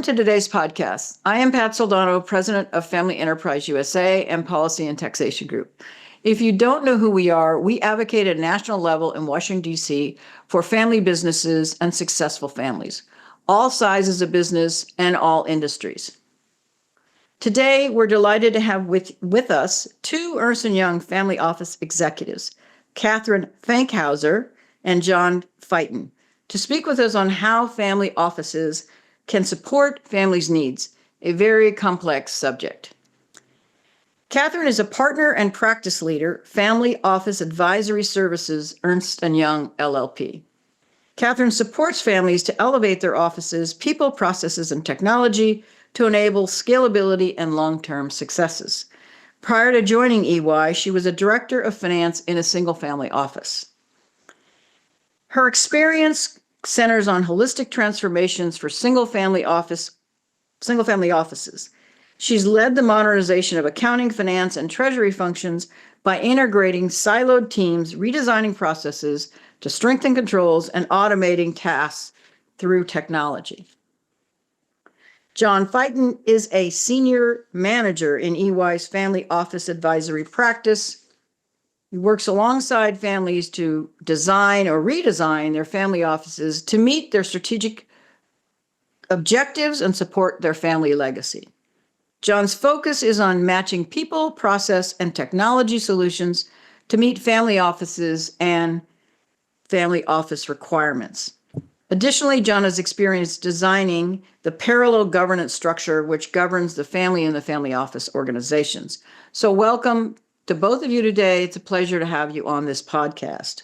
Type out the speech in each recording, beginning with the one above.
to today's podcast. I am Pat Soldano, president of Family Enterprise USA and Policy and Taxation Group. If you don't know who we are, we advocate at a national level in Washington, D.C. for family businesses and successful families, all sizes of business and all industries. Today, we're delighted to have with us two Ernst Young family office executives, Catherine Fankhouser and John Fitton, to speak with us on how family offices can support families' needs, a very complex subject. Catherine is a partner and practice leader, Family Office Advisory Services, Ernst Young, LLP. Catherine supports families to elevate their offices, people, processes, and technology to enable scalability and long-term successes. Prior to joining EY, she was a director of finance in a single-family office. Her experience centers on holistic transformations for single-family offices. She's led the modernization of accounting, finance, and treasury functions by integrating siloed teams, redesigning processes to strengthen controls, and automating tasks through technology. John Fitton is a senior manager in EY's Family Office Advisory practice. He works alongside families to design or redesign their family offices to meet their strategic objectives and support their family legacy. John's focus is on matching people, process, and technology solutions to meet family offices and family office requirements. Additionally, John has experience designing the parallel governance structure which governs the family and the family office organizations. So welcome to both of you today. It's a pleasure to have you on this podcast.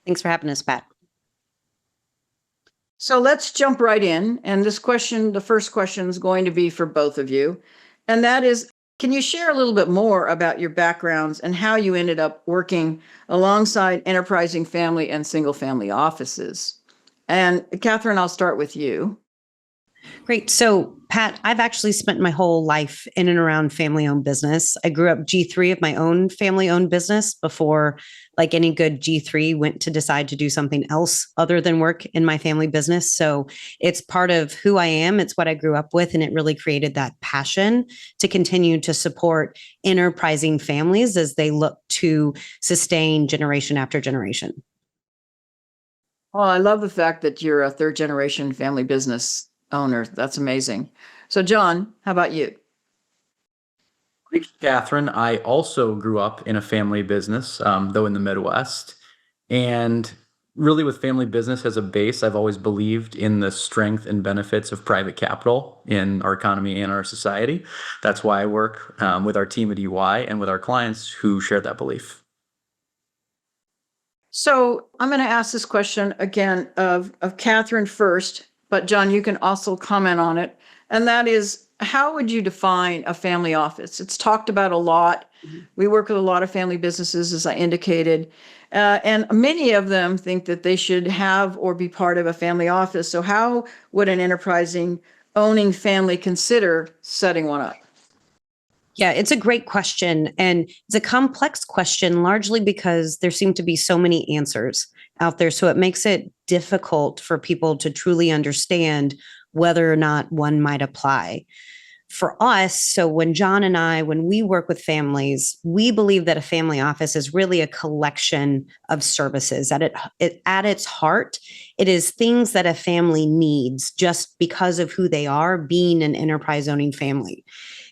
Thanks for having us, Pat. So let's jump right in. And this question, the first question is going to be for both of you. And that is, can you share a little bit more about your backgrounds and how you ended up working alongside enterprising family and single family offices? And Catherine, I'll start with you. Great. So, Pat, I've actually spent my whole life in and around family-owned business. I grew up G3 of my own family-owned business before, like any good G3, went to decide to do something else other than work in my family business. So it's part of who I am. It's what I grew up with, and it really created that passion to continue to support enterprising families as they look to sustain generation after generation. Well, I love the fact that you're a third generation family business owner. That's amazing. So John, how about you? Like Catherine, I also grew up in a family business, though in the Midwest. And really with family business as a base, I've always believed in the strength and benefits of private capital in our economy and our society. That's why I work with our team at EY and with our clients who share that belief. So I'm going to ask this question again of Catherine first, but John, you can also comment on it. And that is, how would you define a family office? It's talked about a lot. We work with a lot of family businesses, as I indicated, and many of them think that they should have or be part of a family office. So how would an enterprising owning family consider setting one up? Yeah, it's a great question. And it's a complex question, largely because there seem to be so many answers out there. So it makes it difficult for people to truly understand whether or not one might apply. For us, so when John and I, when we work with families, we believe that a family office is really a collection of services. At its heart, it is things that a family needs just because of who they are, being an enterprise owning family.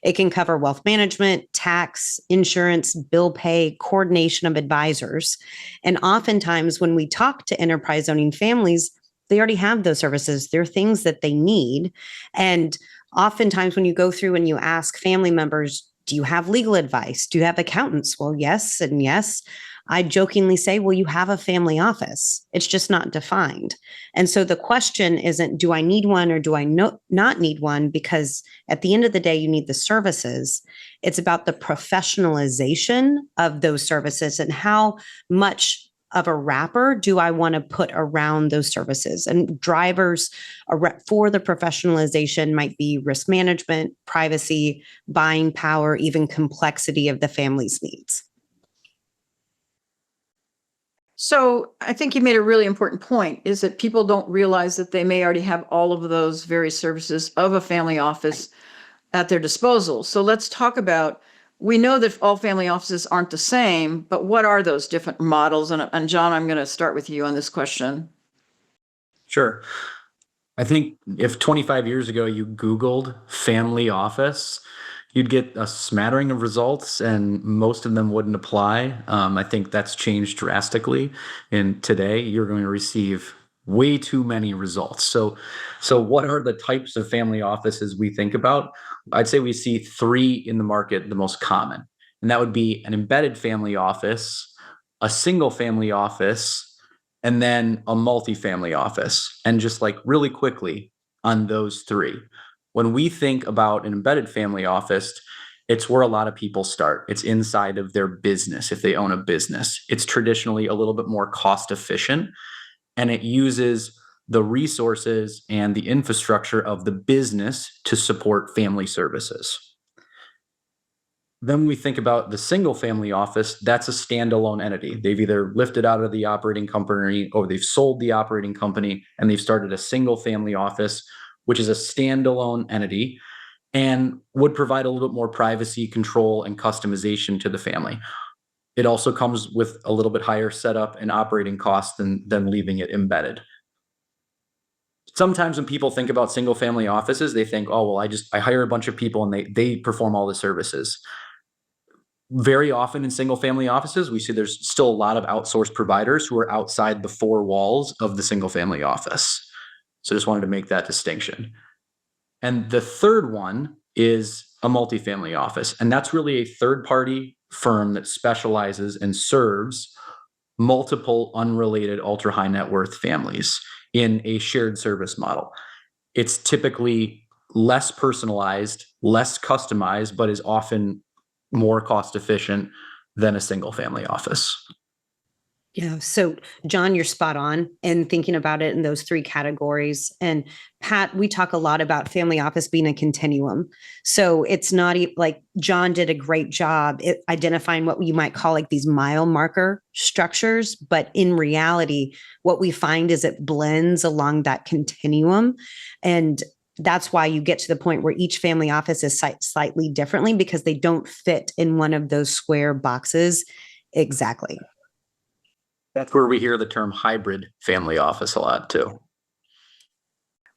It can cover wealth management, tax, insurance, bill pay, coordination of advisors. And oftentimes when we talk to enterprise owning families, they already have those services. They're things that they need. And oftentimes when you go through and you ask family members, do you have legal advice? Do you have accountants? Well, yes and yes. I jokingly say, well, you have a family office. It's just not defined. And so the question isn't, do I need one or do I not need one? Because at the end of the day, you need the services. It's about the professionalization of those services and how much of a wrapper do I want to put around those services? And drivers for the professionalization might be risk management, privacy, buying power, even complexity of the family's needs. So I think you made a really important point, is that people don't realize that they may already have all of those various services of a family office at their disposal. So let's talk about, we know that all family offices aren't the same, but what are those different models? And John, I'm going to start with you on this question. Sure. I think if 25 years ago you Googled family office, you'd get a smattering of results and most of them wouldn't apply. I think that's changed drastically. And today you're going to receive way too many results. So what are the types of family offices we think about? I'd say we see three in the market, the most common, and that would be an embedded family office, a single family office, and then a multifamily office. And just like really quickly on those three, when we think about an embedded family office, it's where a lot of people start. It's inside of their business if they own a business. It's traditionally a little bit more cost efficient and it uses the resources and the infrastructure of the business to support family services. Then we think about the single family office, that's a standalone entity. They've either lifted out of the operating company or they've sold the operating company and they've started a single family office, which is a standalone entity and would provide a little bit more privacy, control, and customization to the family. It also comes with a little bit higher setup and operating costs than leaving it embedded. Sometimes when people think about single family offices, they think, oh, well, I hire a bunch of people and they perform all the services. Very often in single family offices, we see there's still a lot of outsourced providers who are outside the four walls of the single family office. So just wanted to make that distinction. And the third one is a multifamily office. And that's really a third party firm that specializes and serves multiple unrelated ultra high net worth families in a shared service model. It's typically less personalized, less customized, but is often more cost efficient than a single family office. Yeah. So, John, you're spot on in thinking about it in those three categories. And Pat, we talk a lot about family office being a continuum. So it's not like John did a great job identifying what you might call like these mile marker structures. But in reality, what we find is it blends along that continuum. And that's why you get to the point where each family office is slightly differently because they don't fit in one of those square boxes exactly. That's where we hear the term hybrid family office a lot too.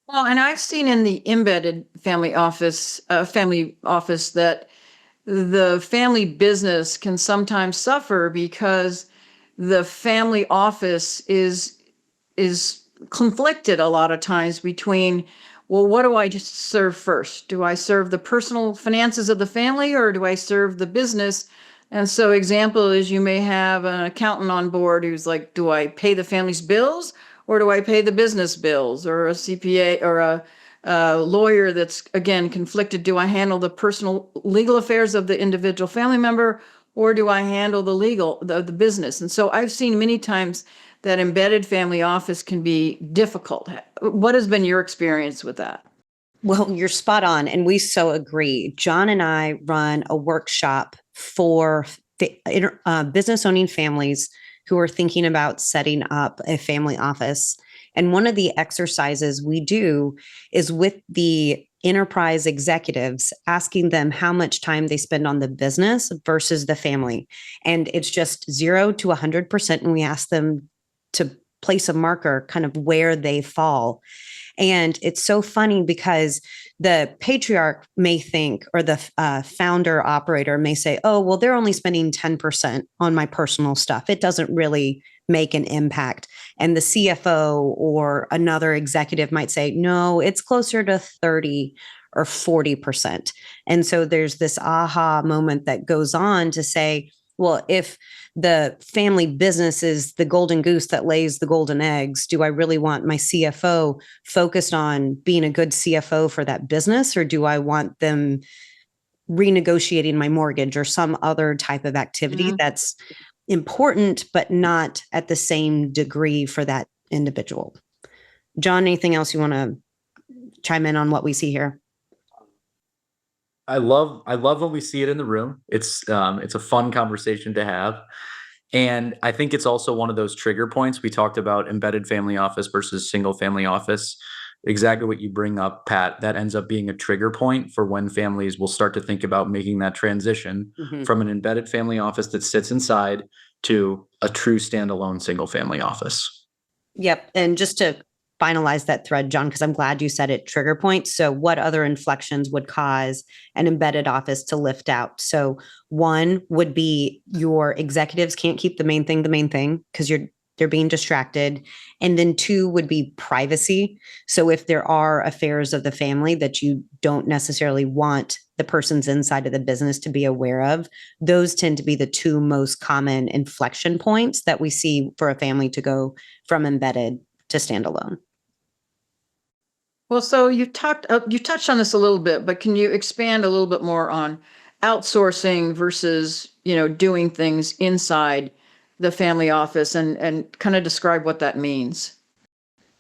Well, and I've seen in the embedded family office that the family business can sometimes suffer because the family office is conflicted a lot of times between, well, what do I just serve first? Do I serve the personal finances of the family or do I serve the business? And so example is you may have an accountant on board who's like, do I pay the family's bills or do I pay the business bills? Or a CPA or a lawyer that's, again, conflicted. Do I handle the personal legal affairs of the individual family member or do I handle the business? And so I've seen many times that embedded family office can be difficult. What has been your experience with that? Well, you're spot on. And we so agree. John and I run a workshop for business owning families who are thinking about setting up a family office. And one of the exercises we do is with the enterprise executives, asking them how much time they spend on the business versus the family. And it's just 0 to 100%. And we ask them to place a marker kind of where they fall. And it's so funny because the patriarch may think, or the founder operator may say, oh, well, they're only spending 10% on my personal stuff. It doesn't really make an impact. And the CFO or another executive might say, no, it's closer to 30 or 40%. And so there's this aha moment that goes on to say, well, if the family business is the golden goose that lays the golden eggs, do I really want my CFO focused on being a good CFO for that business? Or do I want them renegotiating my mortgage or some other type of activity that's important, but not at the same degree for that individual? John, anything else you want to chime in on what we see here? I love when we see it in the room. It's a fun conversation to have. And I think it's also one of those trigger points. We talked about embedded family office versus single family office. Exactly what you bring up, Pat, that ends up being a trigger point for when families will start to think about making that transition from an embedded family office that sits inside to a true standalone single family office. Yep. And just to finalize that thread, John, because I'm glad you said it, trigger point. So what other inflections would cause an embedded office to lift out? So one would be your executives can't keep the main thing because they're being distracted. And then two would be privacy. So if there are affairs of the family that you don't necessarily want the persons inside of the business to be aware of, those tend to be the two most common inflection points that we see for a family to go from embedded to standalone. Well, so you touched on this a little bit, but can you expand a little bit more on outsourcing versus, doing things inside the family office and kind of describe what that means?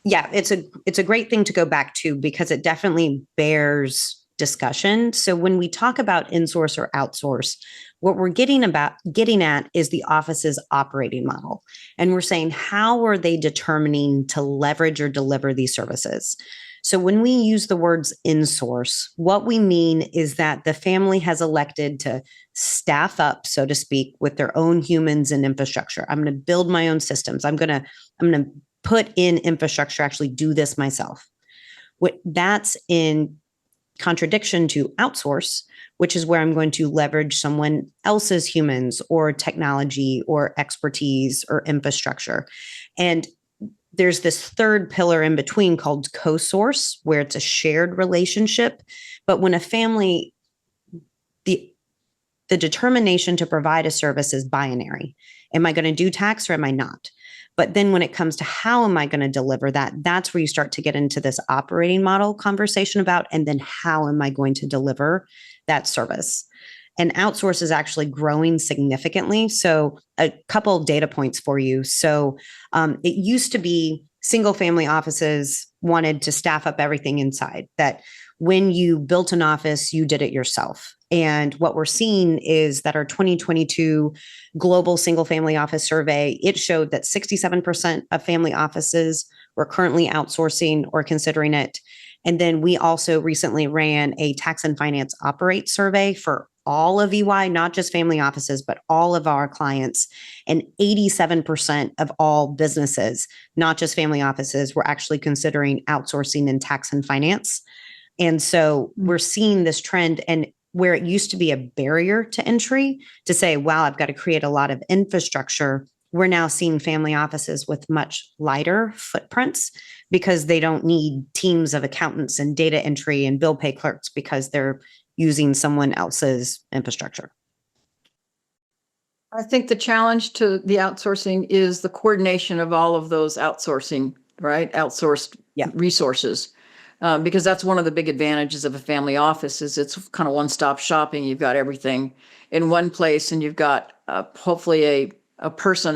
Yeah, it's a great thing to go back to because it definitely bears discussion. So when we talk about insource or outsource, what we're getting at is the office's operating model. And we're saying, how are they determining to leverage or deliver these services? So when we use the words insource, what we mean is that the family has elected to staff up, so to speak, with their own humans and infrastructure. I'm going to build my own systems. I'm going to put in infrastructure, actually do this myself. That's in contradiction to outsource, which is where I'm going to leverage someone else's humans or technology or expertise or infrastructure. And there's this third pillar in between called co-source, where it's a shared relationship. But when a family, the determination to provide a service is binary. Am I going to do tax or am I not? But then when it comes to how am I going to deliver that, that's where you start to get into this operating model conversation about, and then how am I going to deliver that service? And outsource is actually growing significantly. So a couple of data points for you. So it used to be single family offices wanted to staff up everything inside, that when you built an office, you did it yourself. And what we're seeing is that our 2022 global single family office survey, it showed that 67% of family offices were currently outsourcing or considering it. And then we also recently ran a tax and finance operate survey for all of EY, not just family offices, but all of our clients. And 87% of all businesses, not just family offices, were actually considering outsourcing in tax and finance. And so we're seeing this trend, and where it used to be a barrier to entry to say, wow, I've got to create a lot of infrastructure, we're now seeing family offices with much lighter footprints because they don't need teams of accountants and data entry and bill pay clerks because they're using someone else's infrastructure. I think the challenge to the outsourcing is the coordination of all of those outsourcing, right? Outsourced resources. Because that's one of the big advantages of a family office is it's kind of one-stop shopping. You've got everything in one place, and you've got hopefully a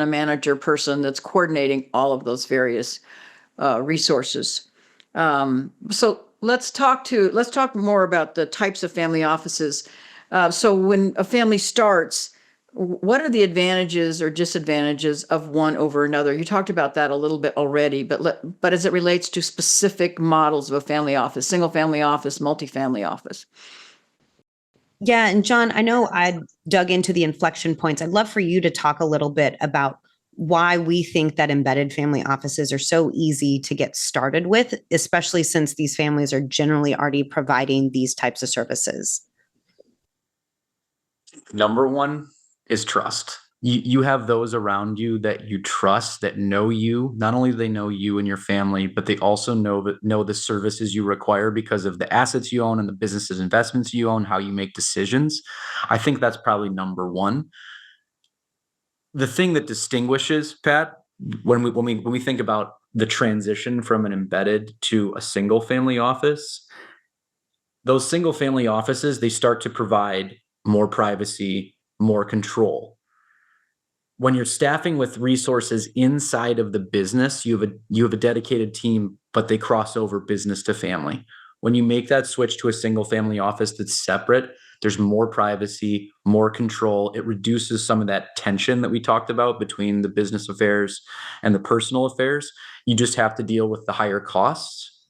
manager person that's coordinating all of those various resources. So let's talk more about the types of family offices. So when a family starts, what are the advantages or disadvantages of one over another? You talked about that a little bit already, but as it relates to specific models of a family office, single family office, multifamily office. Yeah. And John, I know I dug into the inflection points. I'd love for you to talk a little bit about why we think that embedded family offices are so easy to get started with, especially since these families are generally already providing these types of services. Number one is trust. You have those around you that you trust, that know you. Not only do they know you and your family, but they also know the services you require because of the assets you own and the businesses investments you own, how you make decisions. I think that's probably number one. The thing that distinguishes, Pat, when we think about the transition from an embedded to a single family office, those single family offices, they start to provide more privacy, more control. When you're staffing with resources inside of the business, you have a dedicated team, but they cross over business to family. When you make that switch to a single family office that's separate, There's more privacy, more control. It reduces some of that tension that we talked about between the business affairs and the personal affairs. You just have to deal with the higher costs,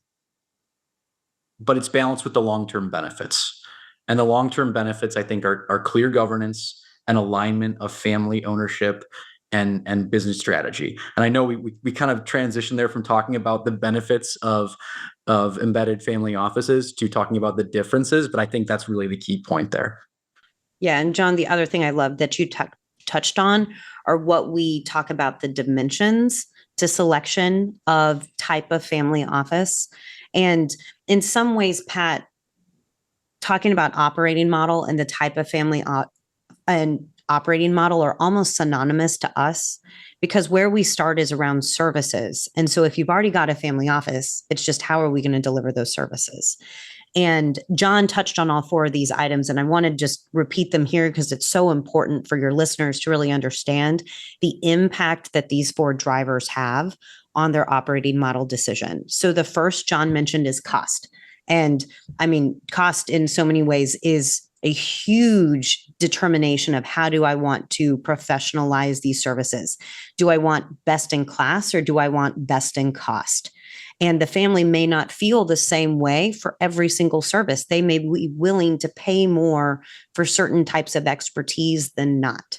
but it's balanced with the long-term benefits. And the long-term benefits, I think, are clear governance and alignment of family ownership and business strategy. And I know we kind of transitioned there from talking about the benefits of embedded family offices to talking about the differences, but I think that's really the key point there. Yeah. And John, the other thing I love that you touched on are what we talk about the dimensions to selection of type of family office. And in some ways, Pat, talking about operating model and the type of family and operating model are almost synonymous to us, because where we start is around services. And so if you've already got a family office, it's just how are we going to deliver those services? And John touched on all four of these items, and I want to just repeat them here because it's so important for your listeners to really understand the impact that these four drivers have on their operating model decision. So the first John mentioned is cost. And I mean, cost in so many ways is a huge determination of how do I want to professionalize these services? Do I want best in class or do I want best in cost? And the family may not feel the same way for every single service. They may be willing to pay more for certain types of expertise than not.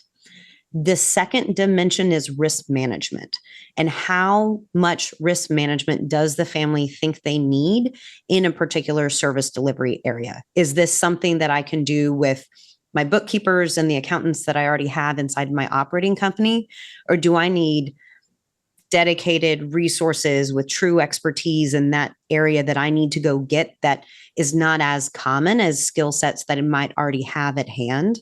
The second dimension is risk management, and how much risk management does the family think they need in a particular service delivery area? Is this something that I can do with my bookkeepers and the accountants that I already have inside my operating company? Or do I need dedicated resources with true expertise in that area that I need to go get that is not as common as skill sets that it might already have at hand?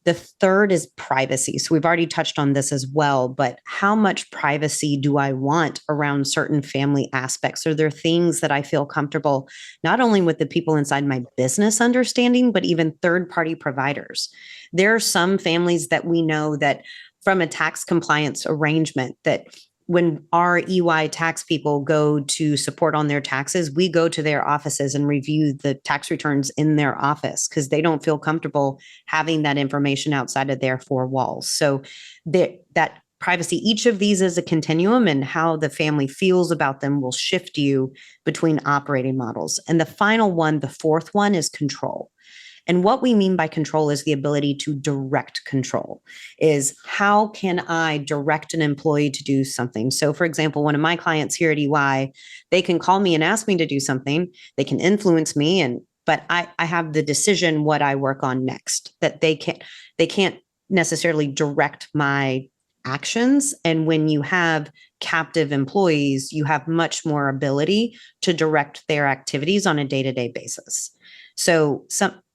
The third is privacy. So we've already touched on this as well, but how much privacy do I want around certain family aspects? Are there things that I feel comfortable, not only with the people inside my business understanding, but even third-party providers? There are some families that we know that from a tax compliance arrangement that when our EY tax people go to support on their taxes, we go to their offices and review the tax returns in their office because they don't feel comfortable having that information outside of their four walls. So that privacy, each of these is a continuum, and how the family feels about them will shift you between operating models. And the final one, the fourth one, is control. And what we mean by control is the ability to direct control, is how can I direct an employee to do something? So for example, one of my clients here at EY, they can call me and ask me to do something. They can influence me, but I have the decision what I work on next, that they can't necessarily direct my actions. And when you have captive employees, you have much more ability to direct their activities on a day-to-day basis. So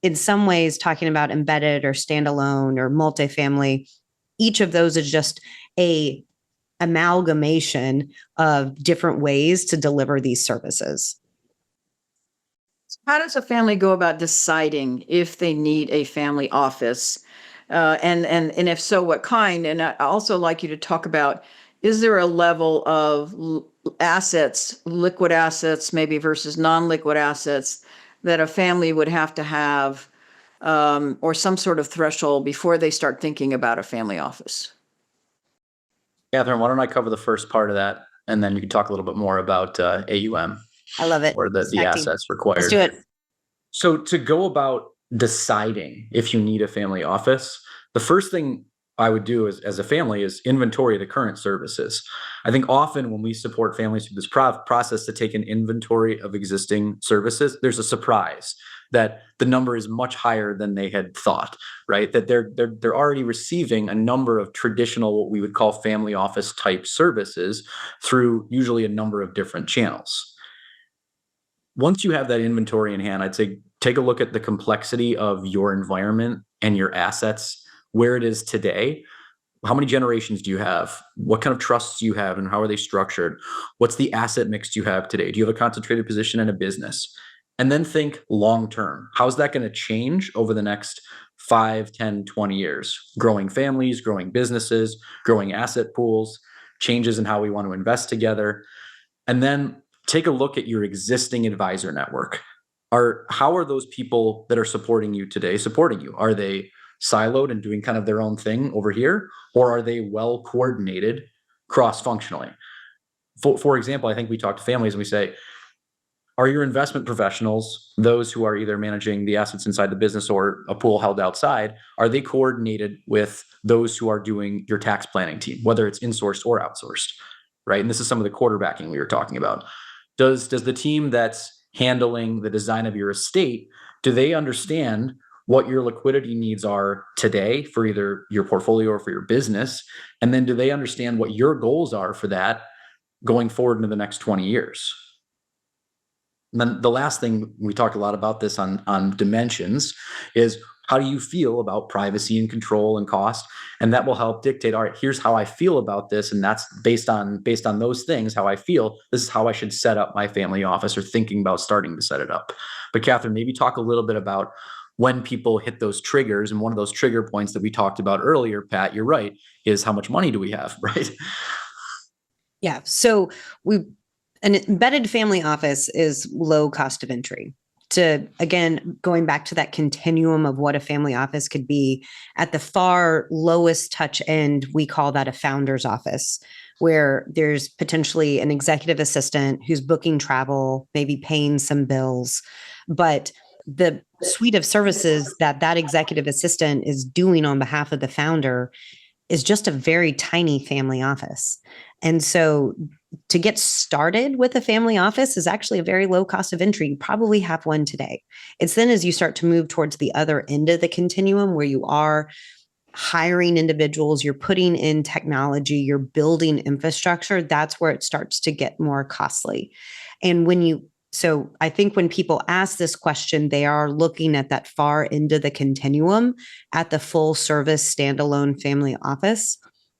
in some ways, talking about embedded or standalone or multifamily, each of those is just a amalgamation of different ways to deliver these services. How does a family go about deciding if they need a family office? And if so, what kind? And I also like you to talk about, is there a level of assets, liquid assets, maybe versus non-liquid assets that a family would have to have, or some sort of threshold before they start thinking about a family office? Catherine, why don't I cover the first part of that, and then you can talk a little bit more about AUM. I love it. Or the assets required. Let's do it. So to go about deciding if you need a family office, the first thing I would do as a family is inventory the current services. I think often when we support families through this process to take an inventory of existing services, there's a surprise that the number is much higher than they had thought, right? That they're already receiving a number of traditional, what we would call family office type services through usually a number of different channels. Once you have that inventory in hand, I'd say take a look at the complexity of your environment and your assets, where it is today. How many generations do you have? What kind of trusts do you have and how are they structured? What's the asset mix you have today? Do you have a concentrated position in a business? And then think long-term. How's that going to change over the next 5, 10, 20 years? Growing families, growing businesses, growing asset pools, changes in how we want to invest together. And then take a look at your existing advisor network. how are those people that are supporting you today supporting you? Are they siloed and doing kind of their own thing over here, or are they well coordinated cross-functionally? For example, I think we talk to families and we say, are your investment professionals, those who are either managing the assets inside the business or a pool held outside, are they coordinated with those who are doing your tax planning team, whether it's insourced or outsourced, right? And this is some of the quarterbacking we were talking about. Does the team that's handling the design of your estate, do they understand what your liquidity needs are today for either your portfolio or for your business? And then do they understand what your goals are for that going forward into the next 20 years? And then the last thing, we talked a lot about this on dimensions, is how do you feel about privacy and control and cost? And that will help dictate, all right, here's how I feel about this. And that's based on those things, how I feel, this is how I should set up my family office or thinking about starting to set it up. But Catherine, maybe talk a little bit about when people hit those triggers. And one of those trigger points that we talked about earlier, Pat, you're right, is how much money do we have, right? Yeah. So an embedded family office is low cost of entry. To, again, going back to that continuum of what a family office could be, at the far lowest touch end, we call that a founder's office, where there's potentially an executive assistant who's booking travel, maybe paying some bills, but the suite of services that executive assistant is doing on behalf of the founder is just a very tiny family office. And so to get started with a family office is actually a very low cost of entry. You probably have one today. It's then as you start to move towards the other end of the continuum where you are hiring individuals, you're putting in technology, you're building infrastructure, that's where it starts to get more costly. And so I think when people ask this question, they are looking at that far end of the continuum at the full service standalone family office.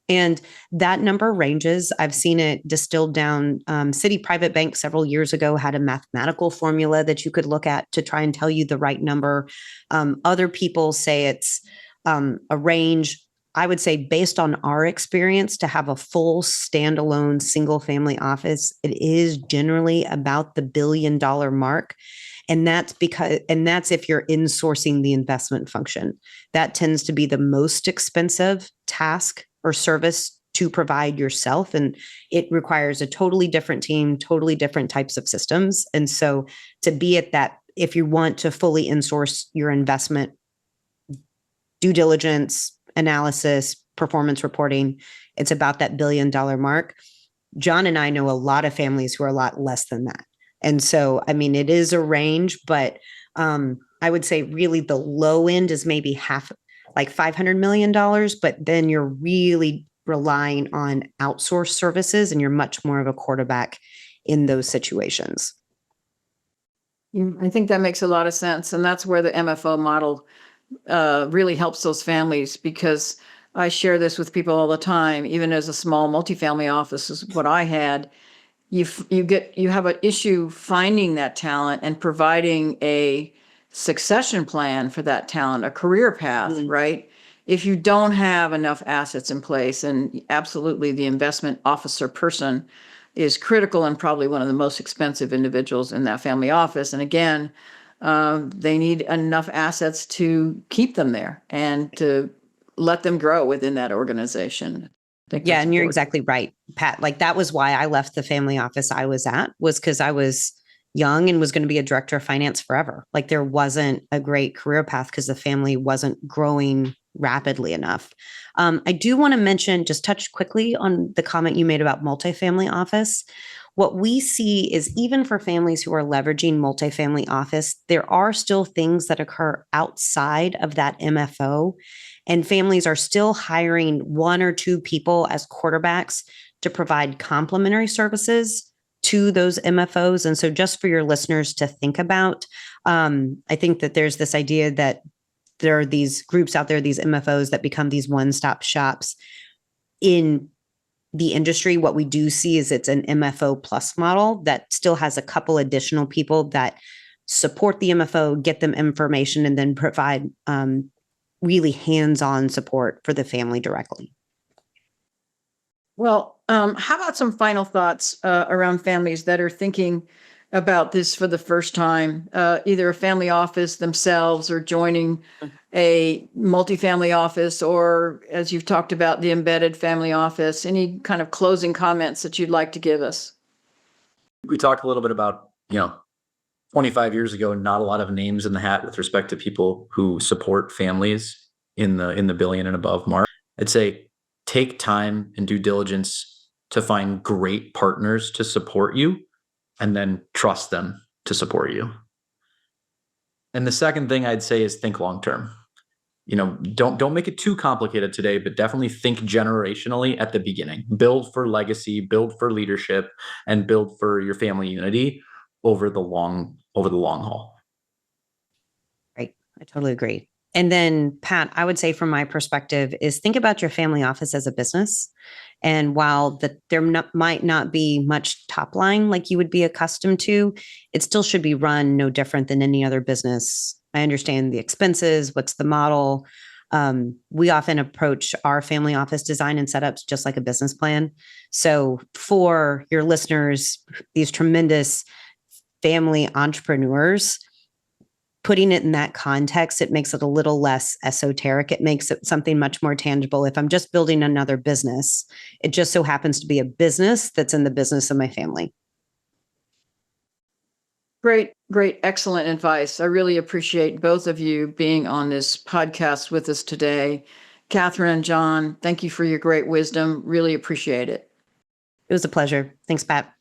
And that number ranges. I've seen it distilled down. City Private Bank several years ago had a mathematical formula that you could look at to try and tell you the right number. Other people say it's a range. I would say, based on our experience, to have a full standalone single family office, it is generally about the $1 billion mark. And that's if you're insourcing the investment function. That tends to be the most expensive task or service to provide yourself. And it requires a totally different team, totally different types of systems. And so to be at that, if you want to fully insource your investment due diligence, analysis, performance reporting, it's about that $1 billion mark. John and I know a lot of families who are a lot less than that. And so, I mean, it is a range, but I would say really the low end is maybe half, like $500 million, but then you're really relying on outsourced services and you're much more of a quarterback in those situations. I think that makes a lot of sense. And that's where the MFO model really helps those families, because I share this with people all the time. Even as a small multifamily office is what I had, you have an issue finding that talent and providing a succession plan for that talent, a career path, right? If you don't have enough assets in place, and absolutely the investment officer person is critical and probably one of the most expensive individuals in that family office. And again, they need enough assets to keep them there and to let them grow within that organization. Yeah, and you're exactly right, Pat. Like, that was why I left the family office I was at, was because I was young and was going to be a director of finance forever. Like, there wasn't a great career path because the family wasn't growing rapidly enough. I do want to mention, just touch quickly on the comment you made about multifamily office. What we see is, even for families who are leveraging multifamily office, there are still things that occur outside of that MFO. And families are still hiring one or two people as quarterbacks to provide complementary services to those MFOs. And so, just for your listeners to think about, I think that there's this idea that there are these groups out there, these MFOs that become these one-stop shops. In the industry, what we do see is it's an MFO plus model that still has a couple additional people that support the MFO, get them information, and then provide really hands-on support for the family directly. Well, how about some final thoughts around families that are thinking about this for the first time, either a family office themselves or joining a multifamily office, or as you've talked about, the embedded family office, any kind of closing comments that you'd like to give us? We talked a little bit about, 25 years ago, not a lot of names in the hat with respect to people who support families in the billion and above mark. I'd say take time and due diligence to find great partners to support you, and then trust them to support you. And the second thing I'd say is think long term. Don't make it too complicated today, but definitely think generationally at the beginning. Build for legacy, build for leadership, and build for your family unity over the long haul. Right. I totally agree. And then, Pat, I would say from my perspective is think about your family office as a business. And while might not be much top line like you would be accustomed to, it still should be run no different than any other business. I understand the expenses, what's the model. We often approach our family office design and setups just like a business plan. So for your listeners, these tremendous family entrepreneurs, putting it in that context, it makes it a little less esoteric. It makes it something much more tangible. If I'm just building another business, it just so happens to be a business that's in the business of my family. Great, excellent advice. I really appreciate both of you being on this podcast with us today. Catherine and John, thank you for your great wisdom. Really appreciate it. It was a pleasure. Thanks, Pat.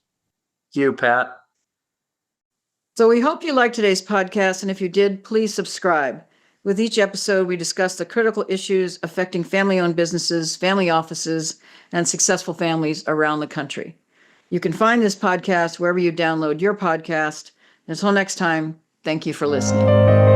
Thank you, Pat. So we hope you liked today's podcast, and if you did, please subscribe. With each episode, we discuss the critical issues affecting family-owned businesses, family offices, and successful families around the country. You can find this podcast wherever you download your podcast. Until next time, thank you for listening.